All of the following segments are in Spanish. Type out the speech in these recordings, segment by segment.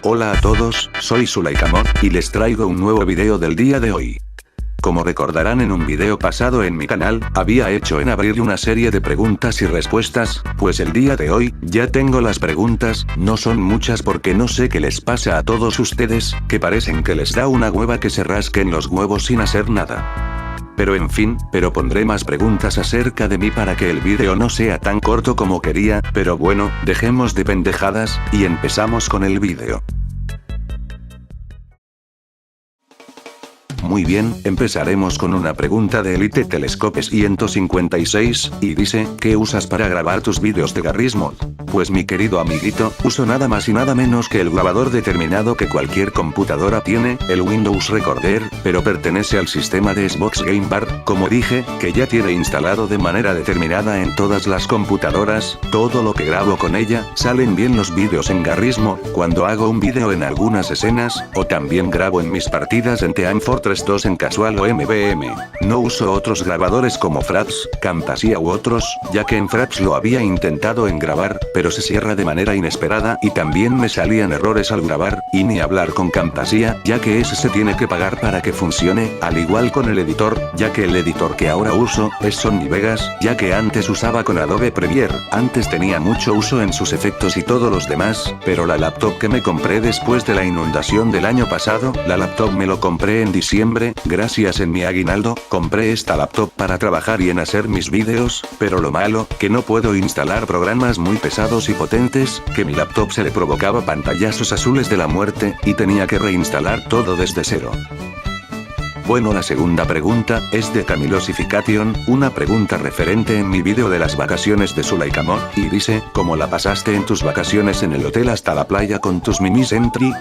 Hola a todos, soy Sulaikamon, y les traigo un nuevo video del día de hoy. Como recordarán en un video pasado en mi canal, había hecho en abril una serie de preguntas y respuestas, pues el día de hoy, ya tengo las preguntas, no son muchas porque no sé qué les pasa a todos ustedes, que parecen que les da una hueva que se rasquen los huevos sin hacer nada. Pero en fin, pondré más preguntas acerca de mí para que el video no sea tan corto como quería, pero bueno, dejemos de pendejadas, y empezamos con el video. Muy bien, empezaremos con una pregunta de Elite Telescope 156, y dice, ¿qué usas para grabar tus vídeos de Garry's Mod? Pues mi querido amiguito, uso nada más y nada menos que el grabador determinado que cualquier computadora tiene, el Windows Recorder, pero pertenece al sistema de Xbox Game Bar, como dije, que ya tiene instalado de manera determinada en todas las computadoras, todo lo que grabo con ella, salen bien los vídeos en Garry's Mod, cuando hago un vídeo en algunas escenas, o también grabo en mis partidas en Team Fortress 2 en casual o MVM. No uso otros grabadores como Fraps, Camtasia u otros, ya que en Fraps lo había intentado en grabar, pero se cierra de manera inesperada y también me salían errores al grabar, y ni hablar con Camtasia, ya que ese se tiene que pagar para que funcione, al igual con el editor, ya que el editor que ahora uso, es Sony Vegas, ya que antes usaba con Adobe Premiere, antes tenía mucho uso en sus efectos y todos los demás, pero la laptop que me compré después de la inundación del año pasado, la laptop me lo compré en diciembre, gracias en mi aguinaldo, compré esta laptop para trabajar y en hacer mis vídeos, pero lo malo, que no puedo instalar programas muy pesados y potentes, que mi laptop se le provocaba pantallazos azules de la muerte, y tenía que reinstalar todo desde cero. Bueno, la segunda pregunta, es de Camilosification, una pregunta referente en mi vídeo de las vacaciones de Sulaikamon, y dice, ¿cómo la pasaste en tus vacaciones en el hotel hasta la playa con tus mimis entry?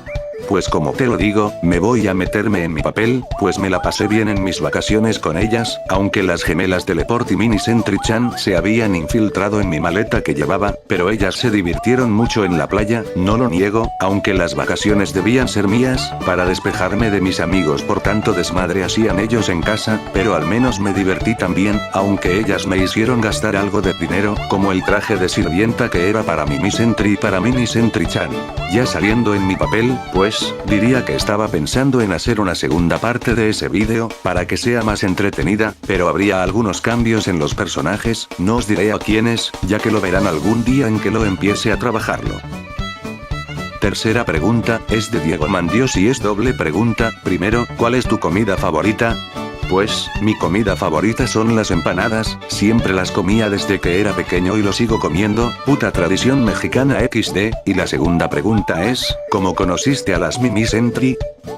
Pues como te lo digo, me voy a meterme en mi papel, pues me la pasé bien en mis vacaciones con ellas, aunque las gemelas Teleport y Mini Sentry-chan se habían infiltrado en mi maleta que llevaba, pero ellas se divirtieron mucho en la playa, no lo niego, aunque las vacaciones debían ser mías, para despejarme de mis amigos por tanto desmadre hacían ellos en casa, pero al menos me divertí también, aunque ellas me hicieron gastar algo de dinero, como el traje de sirvienta que era para Mimi Sentry y para Mini Sentry-chan. Ya saliendo en mi papel, pues, diría que estaba pensando en hacer una segunda parte de ese vídeo, para que sea más entretenida, pero habría algunos cambios en los personajes, no os diré a quiénes, ya que lo verán algún día en que lo empiece a trabajarlo. Tercera pregunta, es de Diego Mandios y es doble pregunta. Primero, ¿cuál es tu comida favorita? Pues, mi comida favorita son las empanadas, siempre las comía desde que era pequeño y lo sigo comiendo, puta tradición mexicana XD, y la segunda pregunta es, ¿cómo conociste a las Mimi Sentry?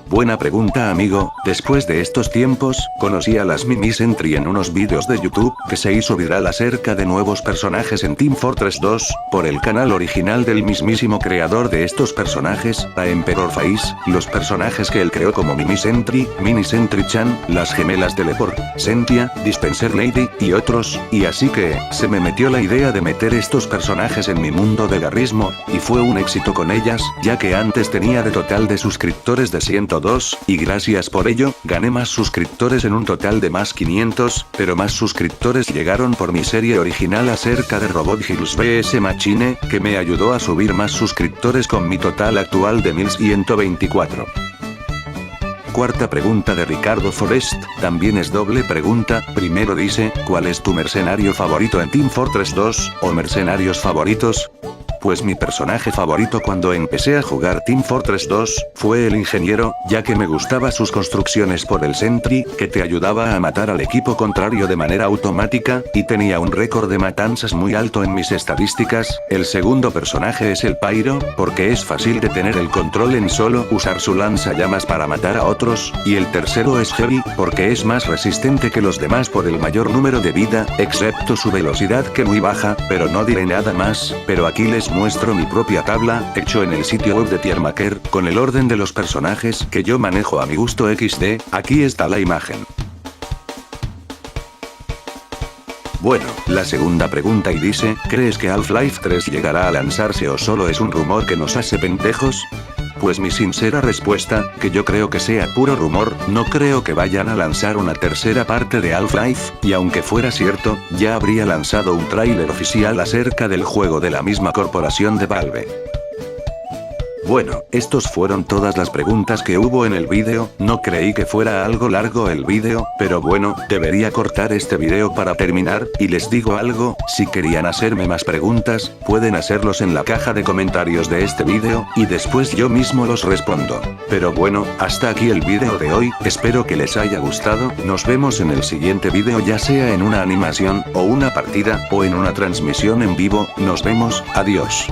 Buena pregunta amigo, después de estos tiempos, conocí a las Mimi Sentry en unos vídeos de YouTube, que se hizo viral acerca de nuevos personajes en Team Fortress 2, por el canal original del mismísimo creador de estos personajes, a Emperor Face, los personajes que él creó como Mimi Sentry, Mini Sentry-chan, las gemelas Teleport, Sentia, Dispenser Lady, y otros, y así que, se me metió la idea de meter estos personajes en mi mundo de Garry's Mod, y fue un éxito con ellas, ya que antes tenía de total de suscriptores de 102, y gracias por ello, gané más suscriptores en un total de más 500, pero más suscriptores llegaron por mi serie original acerca de Robot Heroes vs Machine, que me ayudó a subir más suscriptores con mi total actual de 1124. Cuarta pregunta de Ricardo Forest, también es doble pregunta. Primero dice, ¿cuál es tu mercenario favorito en Team Fortress 2, o mercenarios favoritos? Pues mi personaje favorito cuando empecé a jugar Team Fortress 2, fue el ingeniero, ya que me gustaba sus construcciones por el Sentry, que te ayudaba a matar al equipo contrario de manera automática, y tenía un récord de matanzas muy alto en mis estadísticas. El segundo personaje es el Pyro, porque es fácil de tener el control en solo usar su lanzallamas para matar a otros, y el tercero es Heavy, porque es más resistente que los demás por el mayor número de vida, excepto su velocidad que muy baja, pero no diré nada más, pero aquí les muestro mi propia tabla, hecho en el sitio web de Tiermaker, con el orden de los personajes que yo manejo a mi gusto XD, aquí está la imagen. Bueno, la segunda pregunta y dice, ¿crees que Half-Life 3 llegará a lanzarse o solo es un rumor que nos hace pendejos? Pues mi sincera respuesta, que yo creo que sea puro rumor, no creo que vayan a lanzar una tercera parte de Half-Life, y aunque fuera cierto, ya habría lanzado un tráiler oficial acerca del juego de la misma corporación de Valve. Bueno, estos fueron todas las preguntas que hubo en el vídeo, no creí que fuera algo largo el vídeo, pero bueno, debería cortar este vídeo para terminar, y les digo algo, si querían hacerme más preguntas, pueden hacerlos en la caja de comentarios de este vídeo, y después yo mismo los respondo. Pero bueno, hasta aquí el vídeo de hoy, espero que les haya gustado, nos vemos en el siguiente vídeo ya sea en una animación, o una partida, o en una transmisión en vivo, nos vemos, adiós.